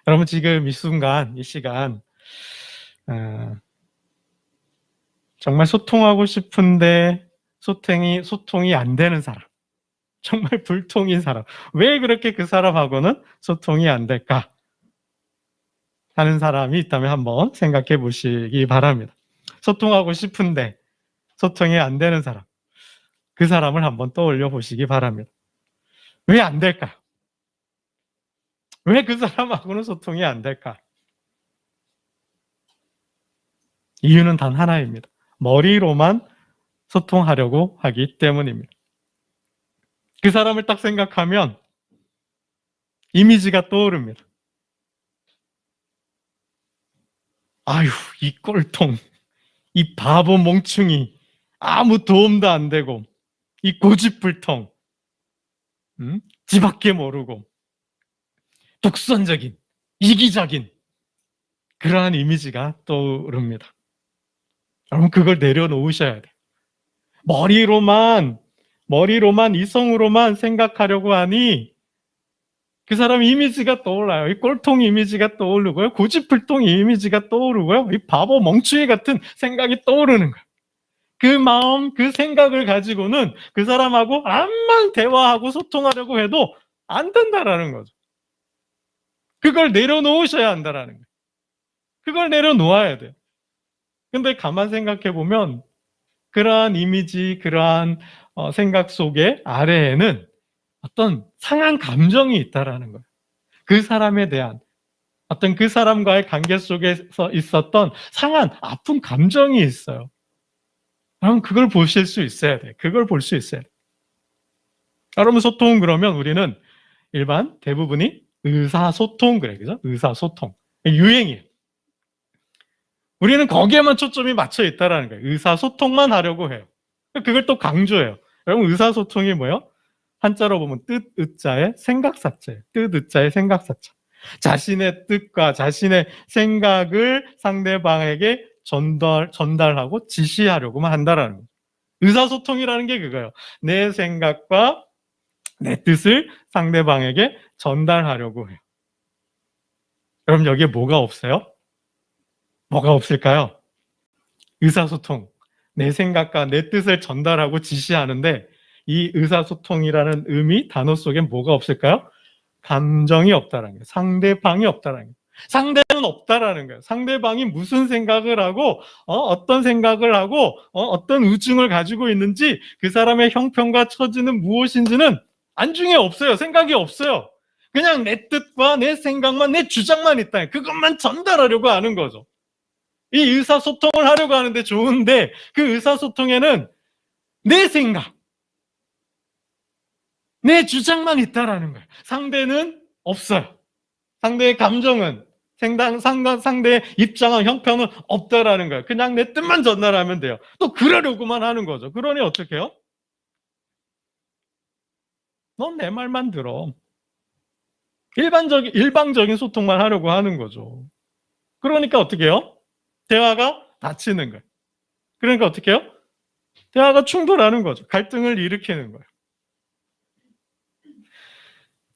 여러분 지금 이 순간, 이 시간 어, 정말 소통하고 싶은데 소통이 안 되는 사람, 정말 불통인 사람, 왜 그렇게 그 사람하고는 소통이 안 될까 하는 사람이 있다면 한번 생각해 보시기 바랍니다. 소통하고 싶은데 소통이 안 되는 사람, 그 사람을 한번 떠올려 보시기 바랍니다. 왜 안 될까요? 왜 그 사람하고는 소통이 안 될까? 이유는 단 하나입니다. 머리로만 소통하려고 하기 때문입니다. 그 사람을 딱 생각하면 이미지가 떠오릅니다. 아유, 이 꼴통, 이 바보 멍충이, 아무 도움도 안 되고, 이 고집불통, 지밖에 모르고, 독선적인, 이기적인, 그러한 이미지가 떠오릅니다. 여러분, 그걸 내려놓으셔야 돼요. 머리로만, 이성으로만 생각하려고 하니, 그 사람 이미지가 떠올라요. 이 꼴통 이미지가 떠오르고요. 고집불통 이미지가 떠오르고요. 이 바보 멍충이 같은 생각이 떠오르는 거예요. 그 마음, 그 생각을 가지고는 그 사람하고 암만 대화하고 소통하려고 해도 안 된다라는 거죠. 그걸 내려놓으셔야 한다라는 거예요. 그걸 내려놓아야 돼요. 근데 가만 생각해 보면 그러한 이미지, 그러한 생각 속에 아래에는 어떤 상한 감정이 있다라는 거예요. 그 사람에 대한 어떤 그 사람과의 관계 속에서 있었던 상한 아픈 감정이 있어요. 그럼 그걸 보실 수 있어야 돼. 그걸 볼 수 있어야 돼. 여러분, 소통은 그러면 우리는 일반 대부분이 의사소통 그래, 그죠? 의사소통. 유행이에요. 우리는 거기에만 초점이 맞춰 있다라는 거예요. 의사소통만 하려고 해요. 그걸 또 강조해요. 여러분, 의사소통이 뭐예요? 한자로 보면 뜻, 의자의 생각사자예요. 뜻, 의자의 생각사자. 자신의 뜻과 자신의 생각을 상대방에게 전달하고 지시하려고만 한다라는 거예요. 의사소통이라는 게 그거예요. 내 생각과 내 뜻을 상대방에게 전달하려고 해요. 그럼 여기에 뭐가 없어요? 뭐가 없을까요? 의사소통. 내 생각과 내 뜻을 전달하고 지시하는데 이 의사소통이라는 의미, 단어 속에 뭐가 없을까요? 감정이 없다라는 거예요. 상대방이 없다라는 거예요. 상대는 없다라는 거예요. 상대방이 무슨 생각을 하고 어떤 생각을 하고 어떤 의중을 가지고 있는지 그 사람의 형편과 처지는 무엇인지는 안중에 없어요. 생각이 없어요. 그냥 내 뜻과 내 생각만, 내 주장만 있다. 그것만 전달하려고 하는 거죠. 이 의사소통을 하려고 하는데 좋은데 그 의사소통에는 내 생각, 내 주장만 있다라는 거예요. 상대는 없어요. 상대의 감정은, 상대의 입장은, 형편은 없다라는 거예요. 그냥 내 뜻만 전달하면 돼요. 또 그러려고만 하는 거죠. 그러니 어떻게 해요? 넌 내 말만 들어. 일방적인 소통만 하려고 하는 거죠. 그러니까 어떻게 해요? 대화가 닫히는 거예요. 그러니까 어떻게 해요? 대화가 충돌하는 거죠. 갈등을 일으키는 거예요.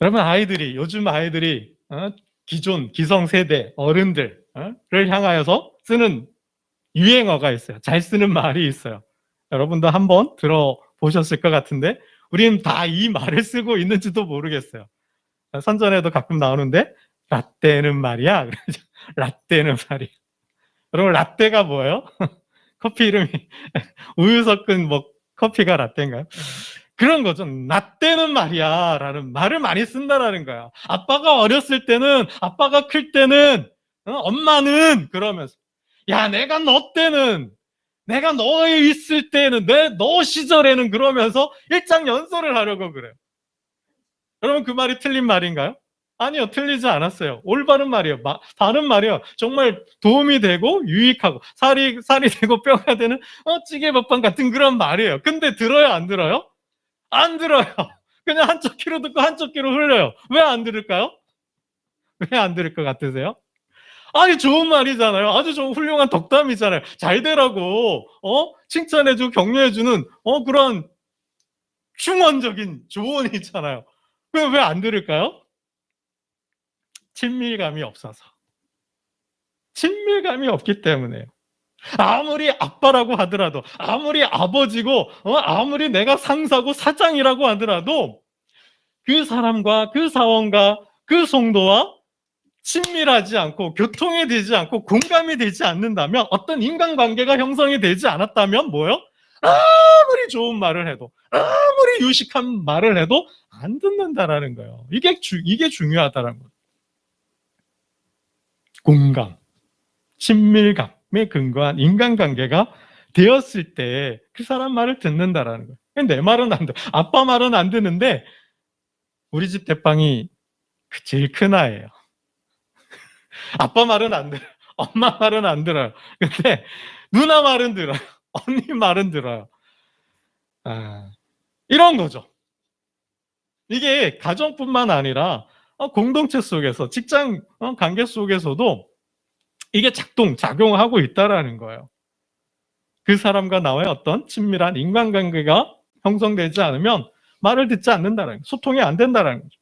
여러분, 요즘 아이들이 기존 기성세대 어른들을 향하여서 쓰는 유행어가 있어요. 잘 쓰는 말이 있어요. 여러분도 한번 들어보셨을 것 같은데 우리는 다 이 말을 쓰고 있는지도 모르겠어요. 선전에도 가끔 나오는데 라떼는 말이야. 라떼는 말이야. 여러분, 라떼가 뭐예요? 커피 이름이 우유 섞은 뭐 커피가 라떼인가요? 그런 거죠. 라떼는 말이야 라는 말을 많이 쓴다라는 거야. 아빠가 어렸을 때는, 아빠가 클 때는, 엄마는 그러면서 야, 내가 너 때는, 내가 너에 있을 때는, 너 시절에는 그러면서 일장연설을 하려고 그래요. 여러분, 그 말이 틀린 말인가요? 아니요, 틀리지 않았어요. 올바른 말이에요. 바른 말이에요. 정말 도움이 되고 유익하고 살이 되고 뼈가 되는 찌개밥빵 같은 그런 말이에요. 근데 들어요, 안 들어요? 안 들어요. 그냥 한쪽 귀로 듣고 한쪽 귀로 흘려요. 왜 안 들을까요? 왜 안 들을 것 같으세요? 아니, 좋은 말이잖아요. 아주 좋은 훌륭한 덕담이잖아요. 잘 되라고 칭찬해주고 격려해주는 그런 충원적인 조언이잖아요. 왜 안 들을까요? 친밀감이 없어서. 친밀감이 없기 때문에요. 아무리 아빠라고 하더라도, 아무리 아버지고, 아무리 내가 상사고 사장이라고 하더라도 그 사람과 그 사원과 그 성도와 친밀하지 않고 교통이 되지 않고 공감이 되지 않는다면, 어떤 인간관계가 형성이 되지 않았다면 뭐요? 아무리 좋은 말을 해도, 아무리 유식한 말을 해도 안 듣는다라는 거예요. 이게 중요하다는 거예요. 공감, 친밀감에 근거한 인간관계가 되었을 때 그 사람 말을 듣는다라는 거예요. 내 말은 안 돼. 아빠 말은 안 듣는데 우리 집 대빵이 제일 큰 아이예요. 아빠 말은 안 들어요. 엄마 말은 안 들어요. 근데 누나 말은 들어요. 언니 말은 들어요. 이런 거죠. 이게 가정뿐만 아니라 공동체 속에서, 직장 관계 속에서도 이게 작용하고 있다라는 거예요. 그 사람과 나와의 어떤 친밀한 인간관계가 형성되지 않으면 말을 듣지 않는다는 거예요. 소통이 안 된다는 거죠.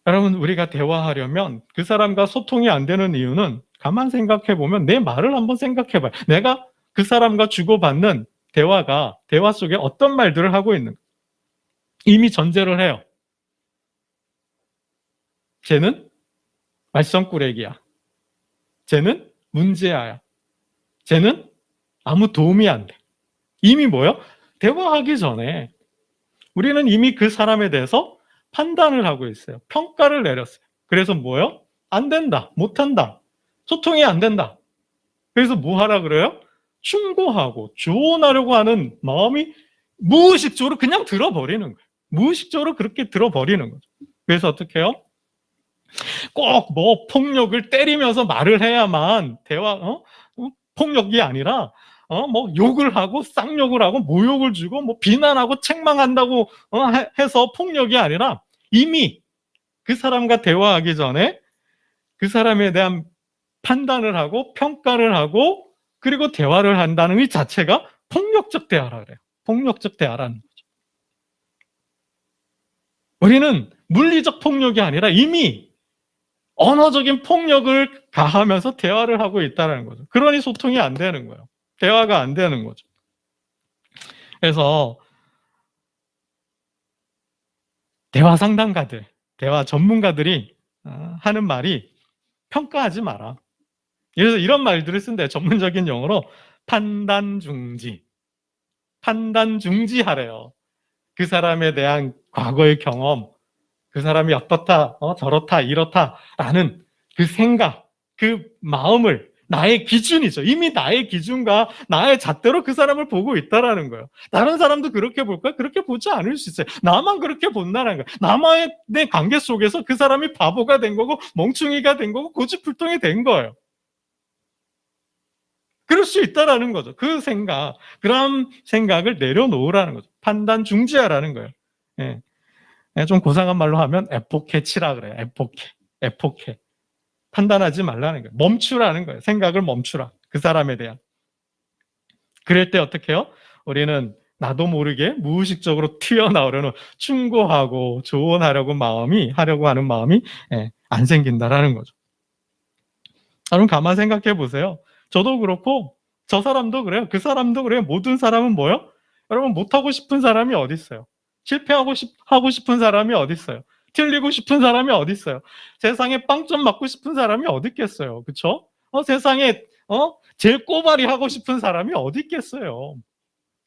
여러분, 우리가 대화하려면 그 사람과 소통이 안 되는 이유는, 가만 생각해 보면 내 말을 한번 생각해 봐요. 내가 그 사람과 주고받는 대화 속에 어떤 말들을 하고 있는가. 이미 전제를 해요. 쟤는 말썽꾸레기야. 쟤는 문제아야. 쟤는 아무 도움이 안 돼. 이미 뭐요? 대화하기 전에 우리는 이미 그 사람에 대해서 판단을 하고 있어요. 평가를 내렸어요. 그래서 뭐요? 안 된다. 못한다. 소통이 안 된다. 그래서 뭐 하라 그래요? 충고하고 조언하려고 하는 마음이 무의식적으로 그냥 들어버리는 거예요. 무의식적으로 그렇게 들어버리는 거죠. 그래서 어떻게 해요? 꼭 뭐 폭력을 때리면서 말을 해야만 폭력이 아니라 뭐 욕을 하고 쌍욕을 하고 모욕을 주고 뭐 비난하고 책망한다고 해서 폭력이 아니라, 이미 그 사람과 대화하기 전에 그 사람에 대한 판단을 하고 평가를 하고 그리고 대화를 한다는 이 자체가 폭력적 대화라 그래요. 폭력적 대화라는 거죠. 우리는 물리적 폭력이 아니라 이미 언어적인 폭력을 가하면서 대화를 하고 있다는 거죠. 그러니 소통이 안 되는 거예요. 대화가 안 되는 거죠. 그래서 대화 상담가들, 대화 전문가들이 하는 말이 평가하지 마라. 그래서 이런 말들을 쓴대요. 전문적인 용어로 판단 중지. 판단 중지하래요. 그 사람에 대한 과거의 경험, 그 사람이 어떻다, 저렇다, 이렇다라는 그 생각, 그 마음을, 나의 기준이죠. 이미 나의 기준과 나의 잣대로 그 사람을 보고 있다라는 거예요. 다른 사람도 그렇게 볼까요? 그렇게 보지 않을 수 있어요. 나만 그렇게 본다는 거예요. 나만의 내 관계 속에서 그 사람이 바보가 된 거고 멍충이가 된 거고 고집불통이 된 거예요. 그럴 수 있다라는 거죠. 그런 생각을 내려놓으라는 거죠. 판단 중지하라는 거예요. 예. 좀 고상한 말로 하면 에포케 치라 그래요. 에포케. 판단하지 말라는 거예요. 멈추라는 거예요. 생각을 멈추라. 그 사람에 대한. 그럴 때 어떻게 해요? 우리는 나도 모르게 무의식적으로 튀어나오려는 충고하고 조언하려고 하는 마음이 안 생긴다라는 거죠. 여러분, 가만 생각해 보세요. 저도 그렇고 저 사람도 그래요. 그 사람도 그래요. 모든 사람은 뭐요? 여러분, 못하고 싶은 사람이 어디 있어요? 실패하고 싶은 사람이 어디 있어요? 틀리고 싶은 사람이 어디 있어요? 세상에 빵점 맞고 싶은 사람이 어디 있겠어요? 그렇죠? 세상에 제일 꼬발이 하고 싶은 사람이 어디 있겠어요?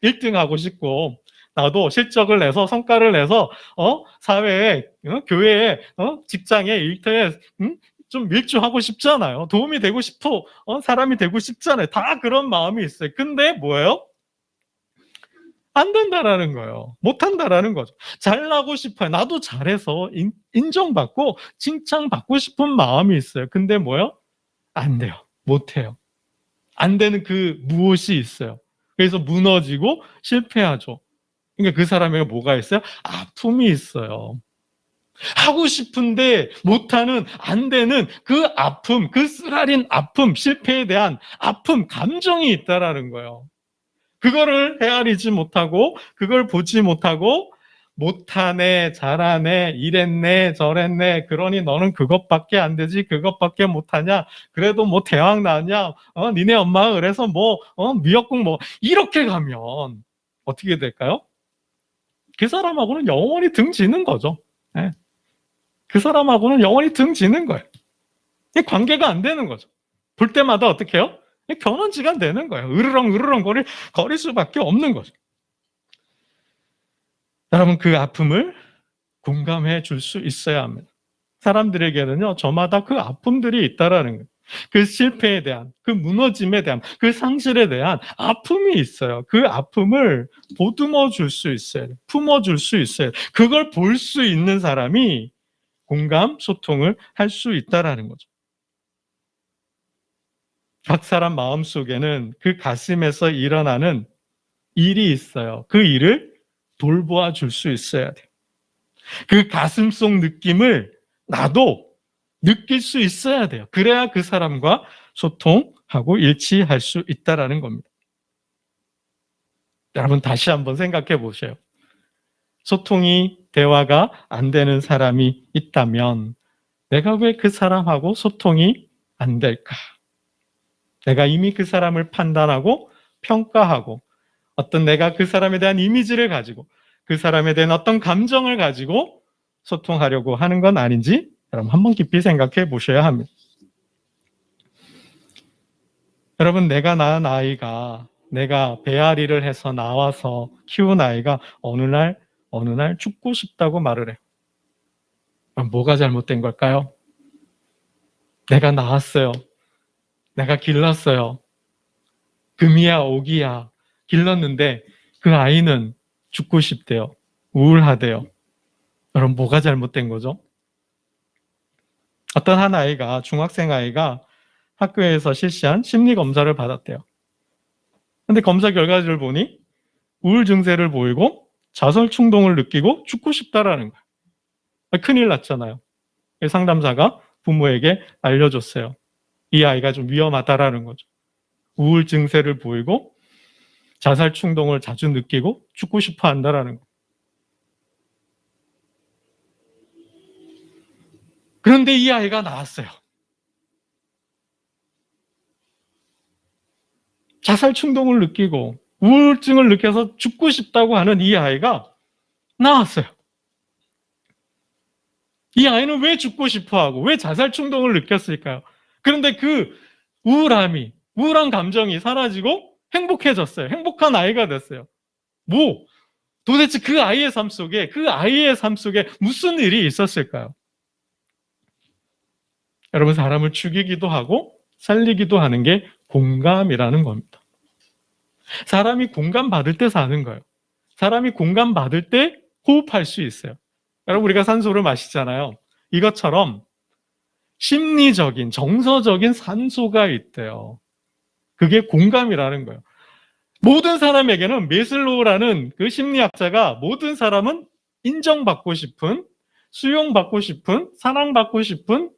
1등 하고 싶고, 나도 실적을 내서 성과를 내서 사회에, 교회에, 직장에, 일터에 좀 밀주하고 싶잖아요. 도움이 되고 싶어 사람이 되고 싶잖아요. 다 그런 마음이 있어요. 근데 뭐예요? 안 된다라는 거예요. 못한다라는 거죠. 잘나고 싶어요. 나도 잘해서 인정받고 칭찬받고 싶은 마음이 있어요. 근데 뭐요? 안 돼요. 못해요. 안 되는 그 무엇이 있어요. 그래서 무너지고 실패하죠. 그러니까 그 사람에게 뭐가 있어요? 아픔이 있어요. 하고 싶은데 못하는, 안 되는 그 아픔, 그 쓰라린 아픔, 실패에 대한 아픔, 감정이 있다라는 거예요. 그거를 헤아리지 못하고, 그걸 보지 못하고, 못하네, 잘하네, 이랬네, 저랬네, 그러니 너는 그것밖에 안 되지, 그것밖에 못하냐, 그래도 뭐 대학 나왔냐, 니네 엄마가 그래서 뭐, 미역국 뭐, 이렇게 가면 어떻게 될까요? 그 사람하고는 영원히 등지는 거죠. 네. 그 사람하고는 영원히 등지는 거예요. 관계가 안 되는 거죠. 볼 때마다 어떻게 해요? 견원지가 되는 거예요. 으르렁 거릴 수밖에 없는 거죠. 여러분, 그 아픔을 공감해 줄 수 있어야 합니다. 사람들에게는요, 저마다 그 아픔들이 있다라는 거예요. 그 실패에 대한, 그 무너짐에 대한, 그 상실에 대한 아픔이 있어요. 그 아픔을 보듬어 줄 수 있어요. 품어 줄 수 있어요. 그걸 볼 수 있는 사람이 공감, 소통을 할 수 있다라는 거죠. 각 사람 마음속에는 그 가슴에서 일어나는 일이 있어요. 그 일을 돌보아 줄 수 있어야 돼요. 그 가슴 속 느낌을 나도 느낄 수 있어야 돼요. 그래야 그 사람과 소통하고 일치할 수 있다라는 겁니다. 여러분, 다시 한번 생각해 보세요. 소통이, 대화가 안 되는 사람이 있다면 내가 왜 그 사람하고 소통이 안 될까? 내가 이미 그 사람을 판단하고 평가하고 어떤 내가 그 사람에 대한 이미지를 가지고 그 사람에 대한 어떤 감정을 가지고 소통하려고 하는 건 아닌지 여러분 한번 깊이 생각해 보셔야 합니다. 여러분, 내가 낳은 아이가, 내가 배앓이를 해서 나와서 키운 아이가 어느 날 죽고 싶다고 말을 해요. 그럼 뭐가 잘못된 걸까요? 내가 낳았어요. 내가 길렀어요. 금이야 오기야 길렀는데 그 아이는 죽고 싶대요. 우울하대요. 여러분, 뭐가 잘못된 거죠? 어떤 한 아이가, 중학생 아이가 학교에서 실시한 심리 검사를 받았대요. 근데 검사 결과를 보니 우울 증세를 보이고 자살 충동을 느끼고 죽고 싶다라는 거예요. 큰일 났잖아요. 상담사가 부모에게 알려줬어요. 이 아이가 좀 위험하다라는 거죠. 우울 증세를 보이고 자살 충동을 자주 느끼고 죽고 싶어 한다라는 거예요. 그런데 이 아이가 나왔어요. 자살 충동을 느끼고 우울증을 느껴서 죽고 싶다고 하는 이 아이가 나왔어요. 이 아이는 왜 죽고 싶어하고 왜 자살 충동을 느꼈을까요? 그런데 그 우울한 감정이 사라지고 행복해졌어요. 행복한 아이가 됐어요. 도대체 그 아이의 삶 속에 무슨 일이 있었을까요? 여러분, 사람을 죽이기도 하고 살리기도 하는 게 공감이라는 겁니다. 사람이 공감받을 때 사는 거예요. 사람이 공감받을 때 호흡할 수 있어요. 여러분, 우리가 산소를 마시잖아요. 이것처럼 심리적인, 정서적인 산소가 있대요. 그게 공감이라는 거예요. 모든 사람에게는 메슬로우라는 그 심리학자가 모든 사람은 인정받고 싶은, 수용받고 싶은, 사랑받고 싶은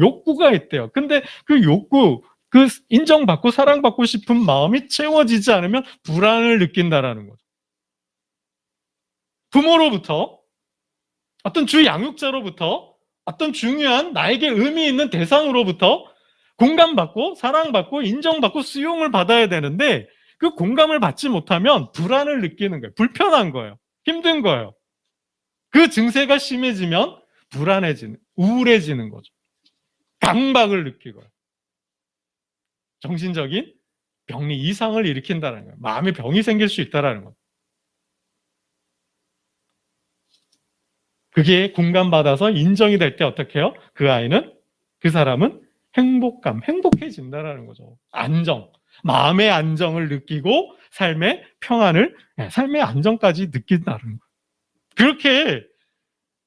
욕구가 있대요. 근데 그 욕구, 그 인정받고 사랑받고 싶은 마음이 채워지지 않으면 불안을 느낀다라는 거죠. 부모로부터, 어떤 주 양육자로부터, 어떤 중요한 나에게 의미 있는 대상으로부터 공감받고 사랑받고 인정받고 수용을 받아야 되는데 그 공감을 받지 못하면 불안을 느끼는 거예요. 불편한 거예요. 힘든 거예요. 그 증세가 심해지면 우울해지는 거죠. 강박을 느끼고요. 정신적인 병리 이상을 일으킨다는 거예요. 마음의 병이 생길 수 있다는 거예요. 그게 공감받아서 인정이 될 때 어떻게 해요? 그 사람은 행복해진다는 거죠. 마음의 안정을 느끼고 삶의 안정까지 느낀다는 거예요. 그렇게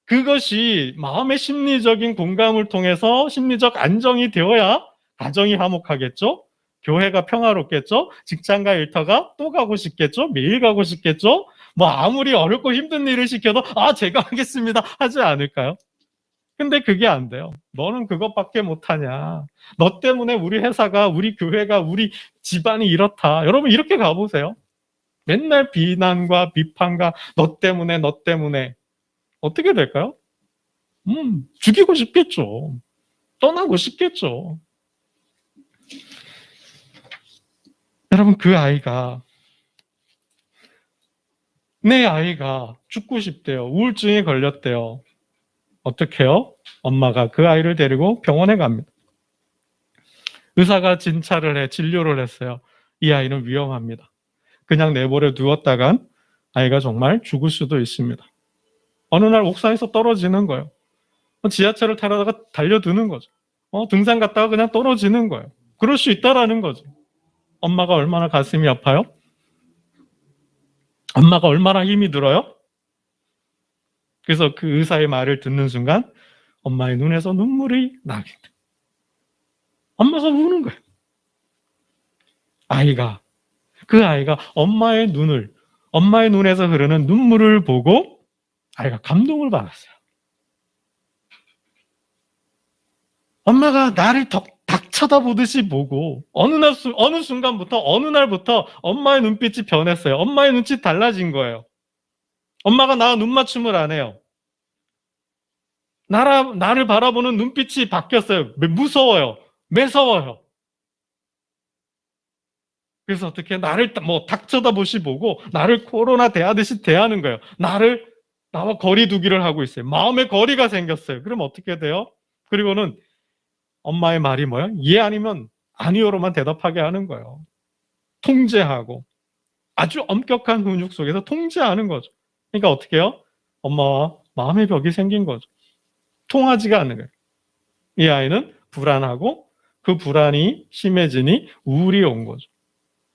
그것이 마음의 심리적인 공감을 통해서 심리적 안정이 되어야 가정이 화목하겠죠? 교회가 평화롭겠죠? 직장과 일터가 또 가고 싶겠죠? 매일 가고 싶겠죠? 아무리 어렵고 힘든 일을 시켜도 제가 하겠습니다 하지 않을까요? 근데 그게 안 돼요. 너는 그것밖에 못하냐. 너 때문에 우리 회사가, 우리 교회가, 우리 집안이 이렇다. 여러분, 이렇게 가보세요. 맨날 비난과 비판과 너 때문에 너 때문에 어떻게 될까요? 죽이고 싶겠죠. 떠나고 싶겠죠. 여러분, 그 아이가, 내 아이가 죽고 싶대요. 우울증에 걸렸대요. 어떻게 해요? 엄마가 그 아이를 데리고 병원에 갑니다. 의사가 진료를 했어요. 이 아이는 위험합니다. 그냥 내버려 두었다간 아이가 정말 죽을 수도 있습니다. 어느 날 옥상에서 떨어지는 거예요. 지하철을 타다가 달려드는 거죠. 등산 갔다가 그냥 떨어지는 거예요. 그럴 수 있다라는 거죠. 엄마가 얼마나 가슴이 아파요? 엄마가 얼마나 힘이 들어요? 그래서 그 의사의 말을 듣는 순간 엄마의 눈에서 눈물이 나게 돼. 엄마가 우는 거예요. 그 아이가 엄마의 눈에서 흐르는 눈물을 보고 아이가 감동을 받았어요. 엄마가 나를 닭 쳐다보듯이 보고 어느 순간부터 어느 날부터 엄마의 눈빛이 변했어요. 엄마의 눈빛이 달라진 거예요. 엄마가 나와 눈 맞춤을 안 해요. 나를 바라보는 눈빛이 바뀌었어요. 무서워요. 매서워요. 그래서 어떻게 나를 닭 쳐다보시 보고 나를 코로나 대하듯이 대하는 거예요. 나와 거리 두기를 하고 있어요. 마음의 거리가 생겼어요. 그럼 어떻게 돼요? 그리고는 엄마의 말이 뭐예요? 예 아니면 아니요로만 대답하게 하는 거예요. 통제하고 아주 엄격한 훈육 속에서 통제하는 거죠. 그러니까 어떻게 해요? 엄마와 마음의 벽이 생긴 거죠. 통하지가 않는 거예요. 이 아이는 불안하고 그 불안이 심해지니 우울이 온 거죠.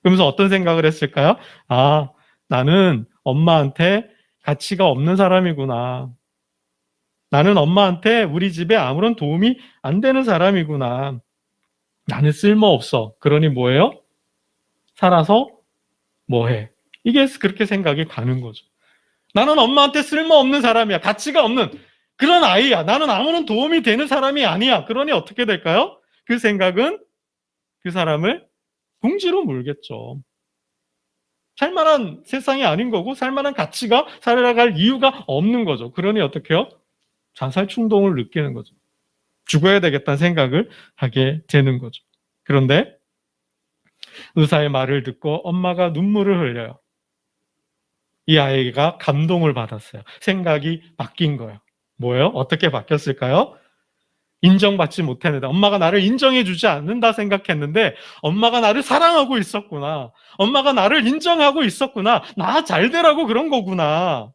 그러면서 어떤 생각을 했을까요? 아, 나는 엄마한테 가치가 없는 사람이구나. 나는 엄마한테 우리 집에 아무런 도움이 안 되는 사람이구나. 나는 쓸모없어. 그러니 뭐예요? 살아서 뭐해? 이게 그렇게 생각이 가는 거죠. 나는 엄마한테 쓸모없는 사람이야. 가치가 없는 그런 아이야. 나는 아무런 도움이 되는 사람이 아니야. 그러니 어떻게 될까요? 그 생각은 그 사람을 궁지로 물겠죠. 살만한 세상이 아닌 거고 살만한 가치가 살아갈 이유가 없는 거죠. 그러니 어떻게 해요? 자살 충동을 느끼는 거죠. 죽어야 되겠다는 생각을 하게 되는 거죠. 그런데 의사의 말을 듣고 엄마가 눈물을 흘려요. 이 아이가 감동을 받았어요. 생각이 바뀐 거예요. 뭐예요? 어떻게 바뀌었을까요? 인정받지 못했는데 엄마가 나를 인정해주지 않는다 생각했는데 엄마가 나를 사랑하고 있었구나. 엄마가 나를 인정하고 있었구나. 나 잘 되라고 그런 거구나.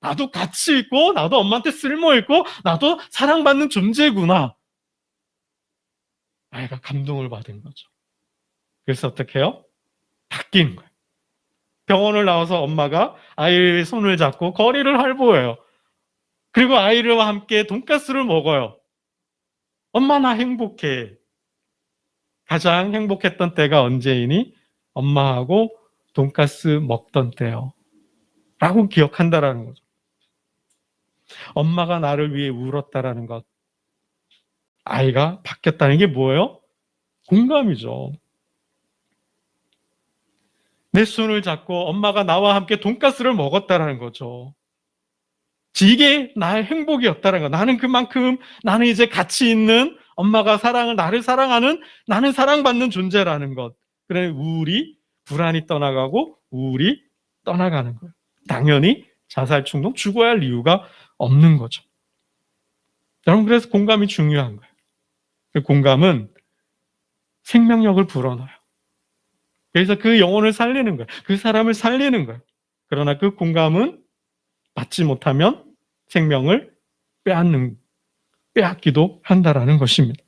나도 가치 있고 나도 엄마한테 쓸모 있고 나도 사랑받는 존재구나. 아이가 감동을 받은 거죠. 그래서 어떻게 해요? 바뀐 거예요. 병원을 나와서 엄마가 아이의 손을 잡고 거리를 활보해요. 그리고 아이와 함께 돈가스를 먹어요. 엄마 나 행복해. 가장 행복했던 때가 언제이니? 엄마하고 돈가스 먹던 때요. 라고 기억한다라는 거죠. 엄마가 나를 위해 울었다라는 것. 아이가 바뀌었다는 게 뭐예요? 공감이죠. 내 손을 잡고 엄마가 나와 함께 돈가스를 먹었다라는 거죠. 이게 나의 행복이었다는 거. 나는 그만큼 나는 이제 가치 있는 엄마가 나를 사랑하는 나는 사랑받는 존재라는 것. 그래 우울이 불안이 떠나가고 우울이 떠나가는 거예요. 당연히 자살 충동 죽어야 할 이유가 없는 거죠. 여러분 그래서 공감이 중요한 거예요. 그 공감은 생명력을 불어넣어요. 그래서 그 영혼을 살리는 거예요. 그 사람을 살리는 거예요. 그러나 그 공감은 받지 못하면 생명을 빼앗기도 한다라는 것입니다.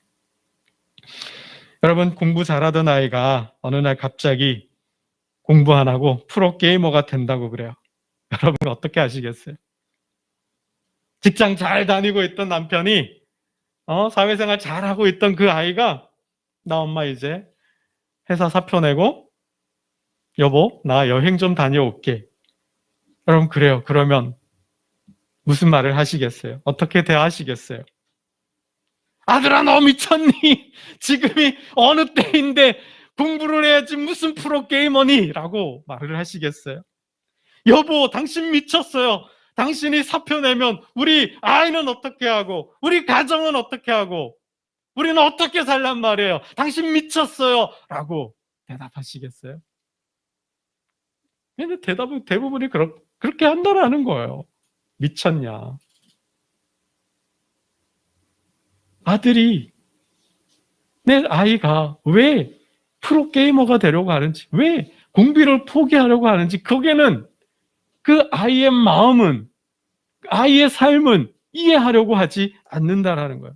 여러분 공부 잘하던 아이가 어느 날 갑자기 공부 안 하고 프로게이머가 된다고 그래요. 여러분 어떻게 하시겠어요? 직장 잘 다니고 있던 남편이 사회생활 잘하고 있던 그 아이가 나 엄마 이제 회사 사표 내고 여보 나 여행 좀 다녀올게. 여러분 그래요. 그러면 무슨 말을 하시겠어요? 어떻게 대하시겠어요? 아들아 너 미쳤니? 지금이 어느 때인데 공부를 해야지 무슨 프로게이머니? 라고 말을 하시겠어요? 여보, 당신 미쳤어요. 당신이 사표 내면 우리 아이는 어떻게 하고, 우리 가정은 어떻게 하고, 우리는 어떻게 살란 말이에요? 당신 미쳤어요. 라고 대답하시겠어요? 근데 대답은 대부분이 그렇게 한다라는 거예요. 미쳤냐? 내 아이가 왜 프로게이머가 되려고 하는지, 왜 공부를 포기하려고 하는지, 거기에는 그 아이의 마음은, 아이의 삶은 이해하려고 하지 않는다라는 거예요.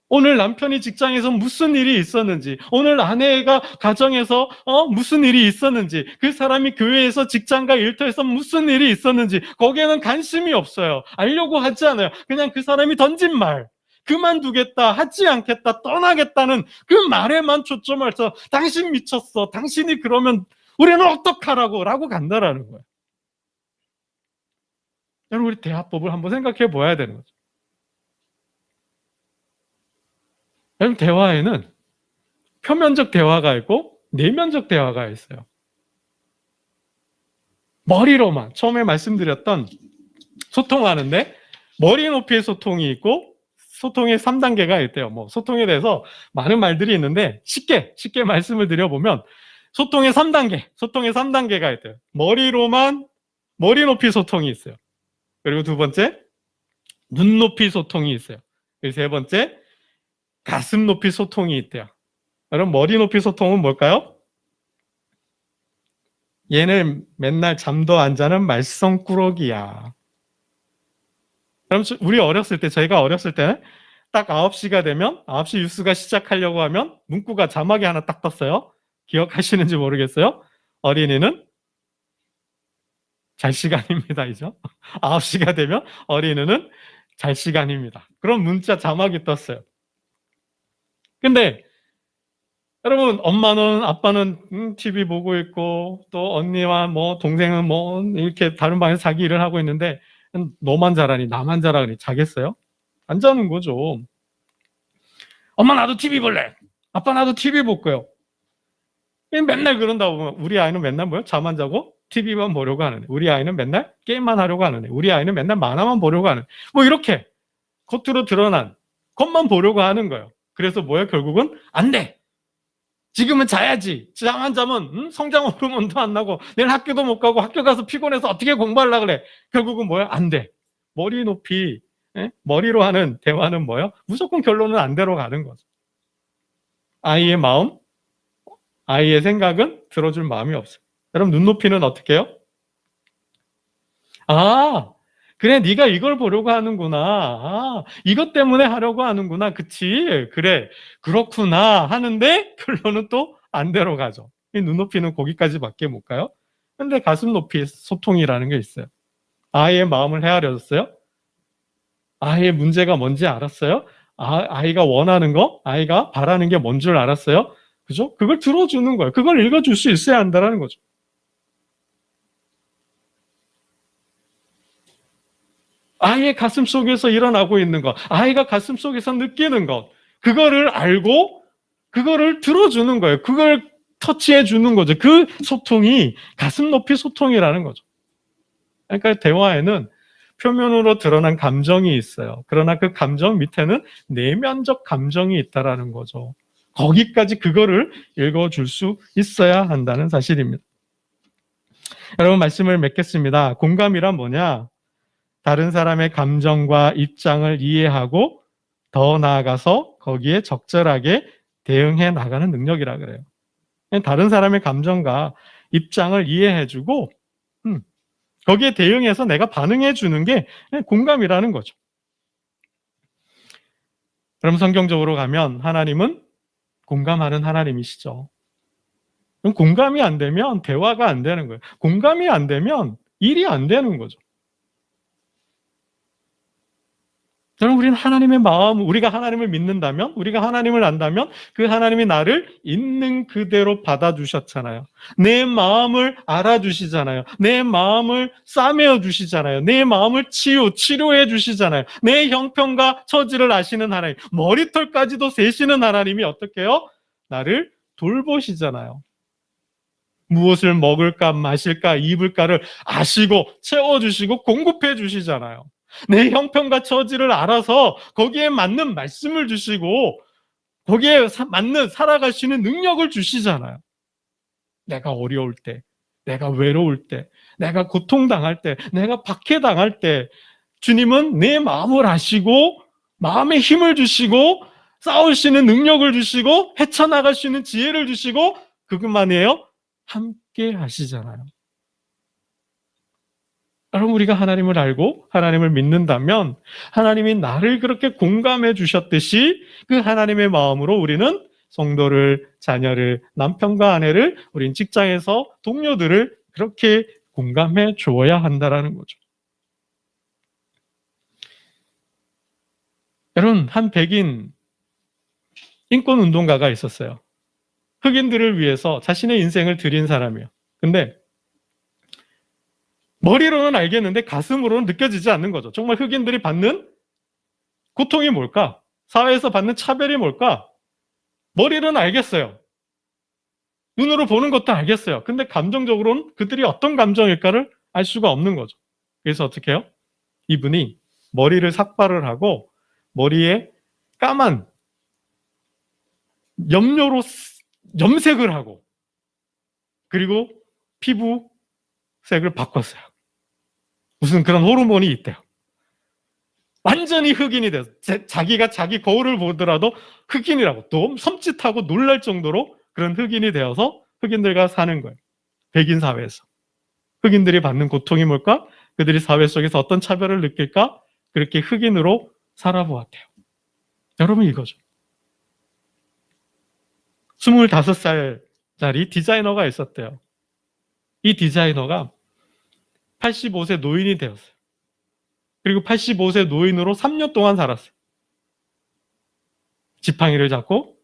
오늘 남편이 직장에서 무슨 일이 있었는지, 오늘 아내가 가정에서 무슨 일이 있었는지, 그 사람이 교회에서 직장과 일터에서 무슨 일이 있었는지 거기에는 관심이 없어요. 알려고 하지 않아요. 그냥 그 사람이 던진 말, 그만두겠다, 하지 않겠다, 떠나겠다는 그 말에만 초점을 해서 당신 미쳤어, 당신이 그러면 우리는 어떡하라고 라고 간다라는 거예요. 여러분, 우리 대화법을 한번 생각해 보아야 되는 거죠. 여러분, 대화에는 표면적 대화가 있고 내면적 대화가 있어요. 머리로만 처음에 말씀드렸던 소통하는데 머리 높이의 소통이 있고 소통의 3단계가 있대요. 소통에 대해서 많은 말들이 있는데 쉽게 말씀을 드려보면 소통의 3단계가 있대요. 머리 높이 소통이 있어요. 그리고 두 번째, 눈 높이 소통이 있어요. 그리고 세 번째, 가슴 높이 소통이 있대요. 그럼 머리 높이 소통은 뭘까요? 얘는 맨날 잠도 안 자는 말썽꾸러기야. 그럼 저희가 어렸을 때 딱 9시가 되면 9시 뉴스가 시작하려고 하면 문구가 자막이 하나 딱 떴어요. 기억하시는지 모르겠어요. 어린이는 잘 시간입니다. 이죠? 9시가 되면 어린이는 잘 시간입니다. 그런 문자 자막이 떴어요. 근데 여러분, 엄마는, 아빠는 TV 보고 있고 또 언니와 동생은 이렇게 다른 방에서 자기 일을 하고 있는데 너만 자라니 나만 자라니 자겠어요? 안 자는 거죠. 엄마 나도 TV 볼래. 아빠 나도 TV 볼 거요. 맨날 그런다 보면 우리 아이는 맨날 잠 안 자고 TV만 보려고 하는 애. 우리 아이는 맨날 게임만 하려고 하는 애. 우리 아이는 맨날 만화만 보려고 하는 애. 이렇게 겉으로 드러난 것만 보려고 하는 거예요. 그래서 결국은 안 돼. 지금은 자야지. 잠 안 자면 성장 호르몬도 안 나고 내일 학교도 못 가고 학교 가서 피곤해서 어떻게 공부하려고 그래. 결국은 안 돼. 머리 높이 머리로 하는 대화는 무조건 결론은 안 대로 가는 거죠. 아이의 마음, 아이의 생각은 들어줄 마음이 없어요. 여러분, 눈높이는 어떻게 해요? 그래, 네가 이걸 보려고 하는구나. 이것 때문에 하려고 하는구나. 그치? 그래, 그렇구나 하는데 결론은 또 안 대로 가죠. 이 눈높이는 거기까지밖에 못 가요. 근데 가슴 높이 소통이라는 게 있어요. 아이의 마음을 헤아려졌어요? 아이의 문제가 뭔지 알았어요? 아이가 원하는 거, 아이가 바라는 게 뭔 줄 알았어요? 그죠? 그걸 들어주는 거예요. 그걸 읽어줄 수 있어야 한다는 거죠. 아이의 가슴 속에서 일어나고 있는 것, 아이가 가슴 속에서 느끼는 것, 그거를 알고 그거를 들어주는 거예요. 그걸 터치해 주는 거죠. 그 소통이 가슴 높이 소통이라는 거죠. 그러니까 대화에는 표면으로 드러난 감정이 있어요. 그러나 그 감정 밑에는 내면적 감정이 있다라는 거죠. 거기까지 그거를 읽어줄 수 있어야 한다는 사실입니다. 여러분, 말씀을 맺겠습니다. 공감이란 뭐냐? 다른 사람의 감정과 입장을 이해하고 더 나아가서 거기에 적절하게 대응해 나가는 능력이라 그래요. 다른 사람의 감정과 입장을 이해해주고 거기에 대응해서 내가 반응해 주는 게 공감이라는 거죠. 그럼 성경적으로 가면 하나님은 공감하는 하나님이시죠. 그럼 공감이 안 되면 대화가 안 되는 거예요. 공감이 안 되면 일이 안 되는 거죠. 저는 우리는 하나님의 마음, 우리가 하나님을 믿는다면, 우리가 하나님을 안다면 그 하나님이 나를 있는 그대로 받아주셨잖아요. 내 마음을 알아주시잖아요. 내 마음을 싸매어 주시잖아요. 내 마음을 치료해 주시잖아요. 내 형편과 처지를 아시는 하나님, 머리털까지도 세시는 하나님이 어떻게 해요? 나를 돌보시잖아요. 무엇을 먹을까 마실까 입을까를 아시고 채워주시고 공급해 주시잖아요. 내 형편과 처지를 알아서 거기에 맞는 말씀을 주시고 거기에 맞는 살아가시는 능력을 주시잖아요. 내가 어려울 때, 내가 외로울 때, 내가 고통당할 때, 내가 박해당할 때 주님은 내 마음을 아시고 마음에 힘을 주시고 싸울 수 있는 능력을 주시고 헤쳐나갈 수 있는 지혜를 주시고 그것만이에요. 함께 하시잖아요. 여러분 우리가 하나님을 알고 하나님을 믿는다면 하나님이 나를 그렇게 공감해 주셨듯이 그 하나님의 마음으로 우리는 성도를, 자녀를, 남편과 아내를, 우린 직장에서 동료들을 그렇게 공감해 주어야 한다라는 거죠. 여러분 한 백인 인권운동가가 있었어요. 흑인들을 위해서 자신의 인생을 드린 사람이에요. 근데 머리로는 알겠는데 가슴으로는 느껴지지 않는 거죠. 정말 흑인들이 받는 고통이 뭘까? 사회에서 받는 차별이 뭘까? 머리로는 알겠어요. 눈으로 보는 것도 알겠어요. 근데 감정적으로는 그들이 어떤 감정일까를 알 수가 없는 거죠. 그래서 어떻게 해요? 이분이 머리를 삭발을 하고 머리에 까만 염료로 염색을 하고 그리고 피부색을 바꿨어요. 무슨 그런 호르몬이 있대요. 완전히 흑인이 돼서 자기가 자기 거울을 보더라도 흑인이라고 또 섬찟하고 놀랄 정도로 그런 흑인이 되어서 흑인들과 사는 거예요. 백인 사회에서. 흑인들이 받는 고통이 뭘까? 그들이 사회 속에서 어떤 차별을 느낄까? 그렇게 흑인으로 살아보았대요. 여러분 이거죠. 25살짜리 디자이너가 있었대요. 이 디자이너가 85세 노인이 되었어요. 그리고 85세 노인으로 3년 동안 살았어요. 지팡이를 잡고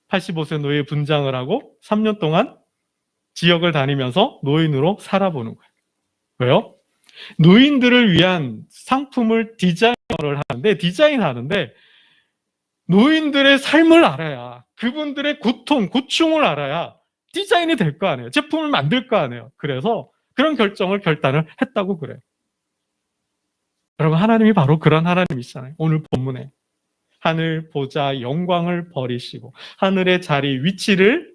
85세 노예 분장을 하고 3년 동안 지역을 다니면서 노인으로 살아보는 거예요. 왜요? 노인들을 위한 상품을 디자인하는데 노인들의 삶을 알아야 그분들의 고통, 고충을 알아야 디자인이 될 거 아니에요. 제품을 만들 거 아니에요. 그래서 그런 결단을 했다고 그래요. 여러분 하나님이 바로 그런 하나님이시잖아요. 오늘 본문에 하늘 보좌 영광을 버리시고 하늘의 자리 위치를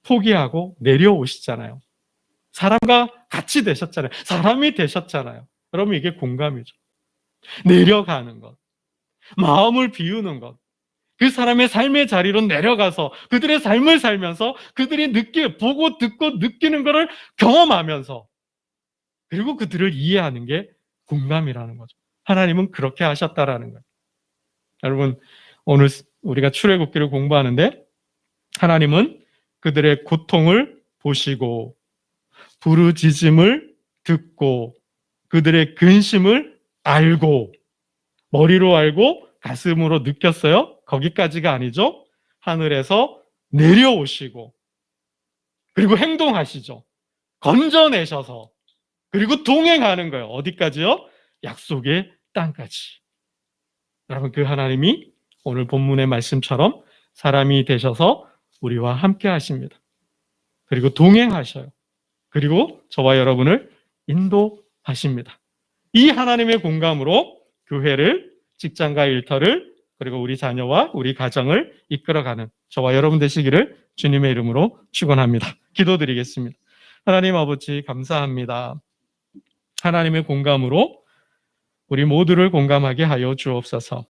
포기하고 내려오시잖아요. 사람과 같이 되셨잖아요. 사람이 되셨잖아요. 여러분 이게 공감이죠. 내려가는 것, 마음을 비우는 것, 그 사람의 삶의 자리로 내려가서 그들의 삶을 살면서 그들이 보고 듣고 느끼는 것을 경험하면서 그리고 그들을 이해하는 게 공감이라는 거죠. 하나님은 그렇게 하셨다라는 거예요. 여러분 오늘 우리가 출애굽기를 공부하는데 하나님은 그들의 고통을 보시고 부르짖음을 듣고 그들의 근심을 알고 머리로 알고 가슴으로 느꼈어요. 거기까지가 아니죠. 하늘에서 내려오시고 그리고 행동하시죠. 건져내셔서 그리고 동행하는 거예요. 어디까지요? 약속의 땅까지. 여러분 그 하나님이 오늘 본문의 말씀처럼 사람이 되셔서 우리와 함께 하십니다. 그리고 동행하셔요. 그리고 저와 여러분을 인도하십니다. 이 하나님의 공감으로 교회를, 직장과 일터를, 그리고 우리 자녀와 우리 가정을 이끌어가는 저와 여러분 되시기를 주님의 이름으로 축원합니다. 기도드리겠습니다. 하나님 아버지 감사합니다. 하나님의 공감으로 우리 모두를 공감하게 하여 주옵소서.